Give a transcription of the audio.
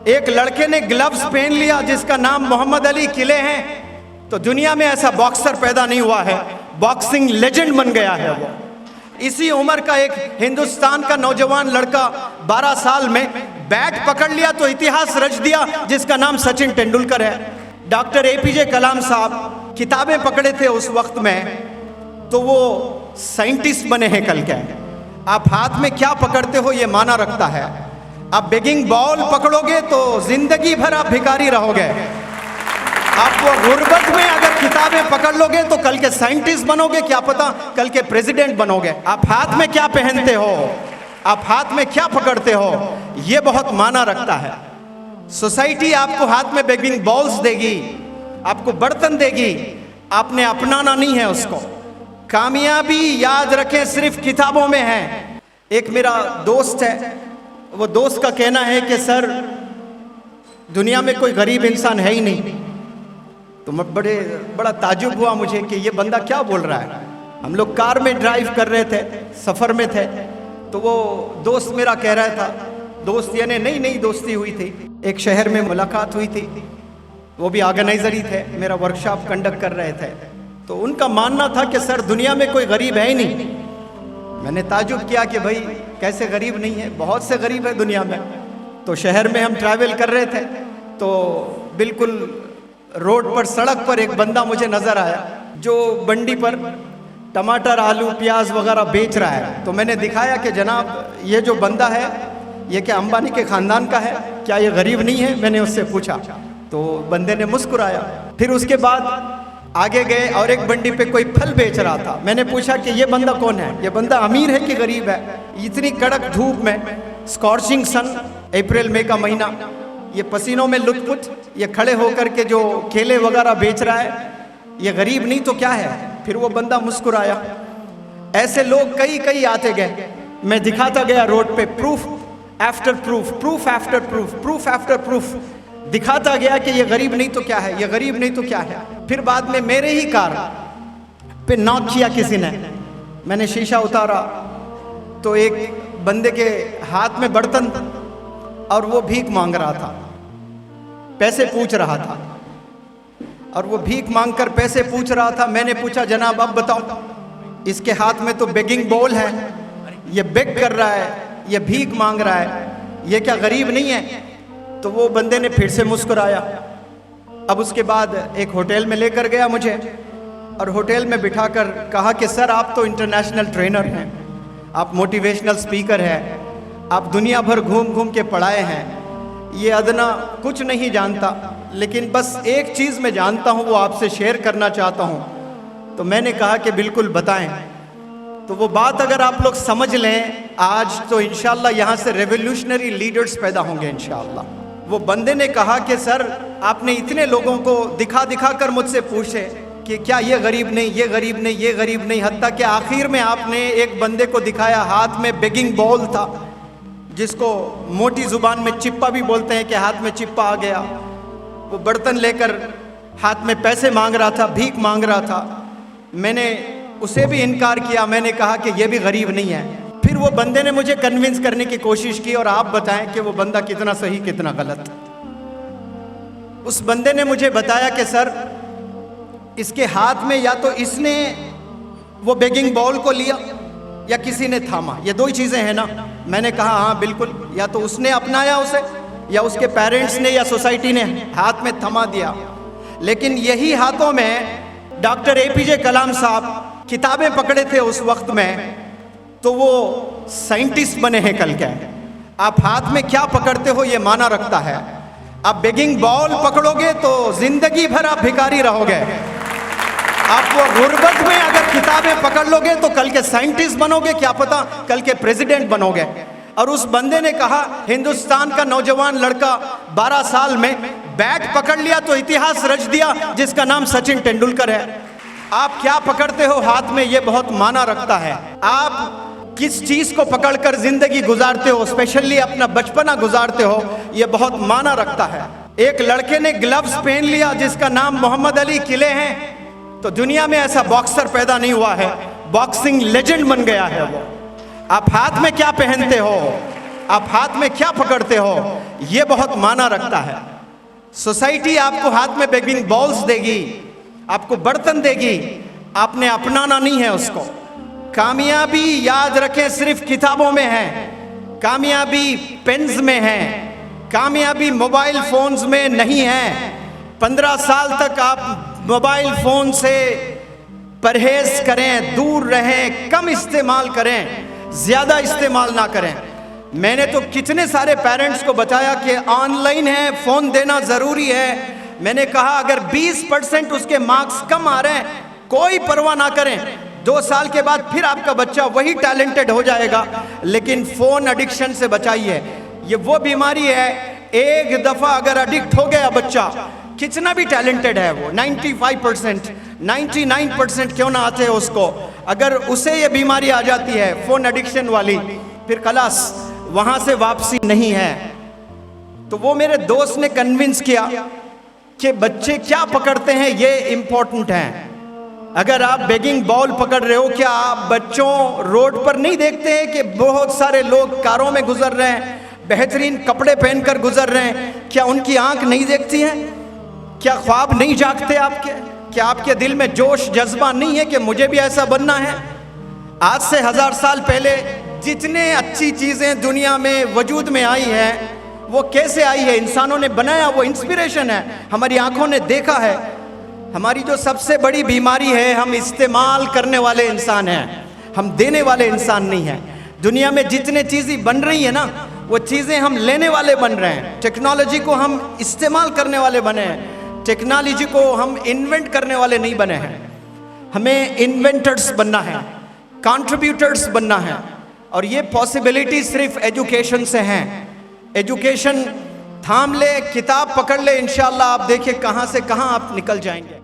एक लड़के ने ग्लव्स पहन लिया जिसका नाम मोहम्मद अली किले हैं, तो दुनिया में ऐसा बॉक्सर पैदा नहीं हुआ है, बॉक्सिंग लेजेंड बन गया है वो। इसी उम्र का एक हिंदुस्तान का नौजवान लड़का 12 साल में बैट पकड़ लिया तो इतिहास रच दिया, जिसका नाम सचिन तेंदुलकर है। डॉक्टर एपीजे कलाम साहब किताबें पकड़े थे उस वक्त में, तो वो साइंटिस्ट बने हैं कल के। आप हाथ में क्या पकड़ते हो ये माना रखता है। आप बेगिंग बॉल पकड़ोगे तो जिंदगी भर आप भिखारी रहोगे। आप वो गुर्बत में अगर किताबें पकड़ लोगे तो कल के साइंटिस्ट बनोगे, क्या पता कल के प्रेसिडेंट बनोगे। आप हाथ में क्या पहनते हो, आप हाथ में क्या पकड़ते हो, ये बहुत माना रखता है। सोसाइटी आपको हाथ में बेगिंग बॉल्स देगी, आपको बर्तन देगी, आपने अपनाना नहीं है उसको। कामयाबी याद रखें सिर्फ किताबों में है। एक मेरा दोस्त है, वो दोस्त का कहना है कि सर दुनिया में कोई गरीब इंसान है ही नहीं। तो मैं बड़ा ताजुब हुआ मुझे कि ये बंदा क्या बोल रहा है। हम लोग कार में ड्राइव कर रहे थे, सफ़र में थे, तो वो दोस्त मेरा कह रहा था, दोस्त यानी नई दोस्ती हुई थी, एक शहर में मुलाकात हुई थी, वो भी ऑर्गेनाइजर ही थे, मेरा वर्कशॉप कंडक्ट कर रहे थे। तो उनका मानना था कि सर दुनिया में कोई गरीब है ही नहीं। मैंने ताजुब किया कि भाई कैसे गरीब नहीं है, बहुत से गरीब है दुनिया में। तो शहर में हम ट्रैवल कर रहे थे, तो बिल्कुल रोड पर, सड़क पर एक बंदा मुझे नज़र आया जो बंडी पर टमाटर, आलू, प्याज वगैरह बेच रहा है। तो मैंने दिखाया कि जनाब ये जो बंदा है ये क्या अंबानी के ख़ानदान का है, क्या ये गरीब नहीं है, मैंने उससे पूछा। तो बंदे ने मुस्कुराया। फिर उसके बाद आगे गए और एक बंडी पे कोई फल बेच रहा था। मैंने पूछा कि ये बंदा कौन है, ये बंदा अमीर है कि गरीब है। इतनी कड़क धूप में, स्कॉर्चिंग सन, अप्रैल मई का महीना, ये पसीनों में लुत्फुत, ये खड़े होकर के जो केले वगैरह बेच रहा है, ये गरीब नहीं तो क्या है। फिर वो बंदा मुस्कुराया। ऐसे लोग कई आते गए, मैं दिखाता गया रोड पे, proof after proof, proof after proof, proof after proof दिखाता गया कि ये गरीब नहीं तो क्या है, ये गरीब नहीं तो क्या है। फिर बाद में मेरे ही कार पे नॉक किया किसी ने, मैंने शीशा उतारा तो एक बंदे के हाथ में बर्तन और वो भीख मांग रहा था, पैसे पूछ रहा था, और वो भीख मांगकर पैसे पूछ रहा था। मैंने पूछा जनाब अब बताओ, इसके हाथ में तो बेगिंग बॉल है, ये बेग कर रहा है, ये भीख मांग रहा है, ये क्या गरीब नहीं है। तो वो बंदे ने फिर से मुस्कुराया। अब उसके बाद एक होटल में लेकर गया मुझे, और होटल में बिठाकर कहा कि सर आप तो इंटरनेशनल ट्रेनर हैं, आप मोटिवेशनल स्पीकर हैं, आप दुनिया भर घूम के पढ़ाए हैं, ये अदना कुछ नहीं जानता, लेकिन बस एक चीज़ मैं जानता हूँ, वो आपसे शेयर करना चाहता हूँ। तो मैंने कहा कि बिल्कुल बताएं। तो वो बात अगर आप लोग समझ लें आज, तो इंशाल्लाह यहाँ से रेवोल्यूशनरी लीडर्स पैदा होंगे इंशाल्लाह। वो बंदे ने कहा कि सर आपने इतने लोगों को दिखा कर मुझसे पूछे कि क्या ये गरीब नहीं, ये गरीब नहीं, ये गरीब नहीं, हत्ता कि आखिर में आपने एक बंदे को दिखाया, हाथ में बेगिंग बॉल था, जिसको मोटी ज़ुबान में चिप्पा भी बोलते हैं कि हाथ में चिप्पा आ गया। वो बर्तन लेकर हाथ में पैसे मांग रहा था, भीख मांग रहा था। मैंने उसे भी इनकार किया, मैंने कहा कि ये भी गरीब नहीं है। फिर वो बंदे ने मुझे कन्विंस करने की कोशिश की, और आप बताएं कि वो बंदा कितना सही कितना गलत। उस बंदे ने मुझे बताया कि सर इसके हाथ में या तो इसने वो बेगिंग बॉल को लिया या किसी ने थामा, ये दो ही चीज़ें हैं ना। मैंने कहा हाँ बिल्कुल, या तो उसने अपनाया उसे, या उसके पेरेंट्स ने या सोसाइटी ने हाथ में थमा दिया। लेकिन यही हाथों में डॉक्टर एपीजे कलाम साहब किताबें पकड़े थे उस वक्त में, तो वो साइंटिस्ट बने हैं कल के। आप हाथ में क्या पकड़ते हो ये माना रखता है। आप बेगिंग बॉल पकड़ोगे तो जिंदगी भर आप भिखारी रहोगे। आप वो गुर्बत में अगर किताबें पकड़ लोगे तो कल के साइंटिस्ट बनोगे, क्या पता कल के प्रेसिडेंट बनोगे। और उस बंदे ने कहा, हिंदुस्तान का नौजवान लड़का 12 साल में बैट पकड़ लिया तो इतिहास रच दिया, जिसका नाम सचिन तेंदुलकर है। आप क्या पकड़ते हो हाथ में, ये बहुत माना रखता है। आप किस चीज़ को पकड़कर जिंदगी गुजारते हो, स्पेशली अपना बचपना गुजारते हो, ये बहुत माना रखता है। एक लड़के ने ग्लव्स पहन लिया जिसका नाम मोहम्मद अली किले हैं, तो दुनिया में ऐसा बॉक्सर पैदा नहीं हुआ है, बॉक्सिंग लेजेंड बन गया है वो। आप हाथ में क्या पहनते हो, आप हाथ में क्या पकड़ते हो ये बहुत माना रखता है। सोसाइटी आपको हाथ में बेगिंग बॉल्स देगी, आपको बर्तन देगी, आपने अपनाना नहीं है उसको। कामयाबी याद रखें सिर्फ किताबों में है, कामयाबी पेन्स में है, कामयाबी मोबाइल फोन्स में नहीं है। 15 साल तक आप मोबाइल फोन से परहेज करें, दूर रहें, कम इस्तेमाल करें, ज्यादा इस्तेमाल ना करें। मैंने तो कितने सारे पेरेंट्स को बताया कि ऑनलाइन है, फोन देना जरूरी है। मैंने कहा अगर 20% उसके मार्क्स कम आ रहे हैं कोई परवाह ना करें, 2 साल के बाद फिर आपका बच्चा वही टैलेंटेड हो जाएगा, लेकिन फोन एडिक्शन से बचाइए। ये वो बीमारी है, एक दफा अगर एडिक्ट हो गया बच्चा, कितना भी टैलेंटेड है वो, 95%, 99% क्यों ना आते हैं उसको, अगर उसे ये बीमारी आ जाती है फोन एडिक्शन वाली, फिर खलास वहां से वापसी नहीं है। तो वो मेरे दोस्त ने कन्विंस किया कि बच्चे क्या पकड़ते हैं ये इंपॉर्टेंट है। अगर आप बेगिंग बॉल पकड़ रहे हो, क्या आप बच्चों रोड पर नहीं देखते हैं कि बहुत सारे लोग कारों में गुजर रहे हैं, बेहतरीन कपड़े पहनकर गुजर रहे हैं? क्या उनकी आंख नहीं देखती है? क्या ख्वाब नहीं जागते आपके? क्या आपके दिल में जोश जज्बा नहीं है कि मुझे भी ऐसा बनना है? आज से 1000 साल पहले जितने अच्छी चीजें दुनिया में वजूद में आई हैं वो कैसे आई है? इंसानों ने बनाया, वो इंस्पिरेशन है, हमारी आंखों ने देखा है। हमारी जो सबसे बड़ी बीमारी है, हम इस्तेमाल करने वाले इंसान हैं, हम देने वाले इंसान नहीं हैं। दुनिया में जितने चीज़ें बन रही है ना, वो चीज़ें हम लेने वाले बन रहे हैं। टेक्नोलॉजी को हम इस्तेमाल करने वाले बने हैं, टेक्नोलॉजी को हम इन्वेंट करने वाले नहीं बने हैं। हमें इन्वेंटर्स बनना है, कंट्रीब्यूटर्स बनना है, और ये पॉसिबिलिटी सिर्फ एजुकेशन से हैं। एजुकेशन थाम ले, किताब पकड़ ले, इंशाल्लाह आप देखिए कहाँ से कहाँ आप निकल जाएंगे।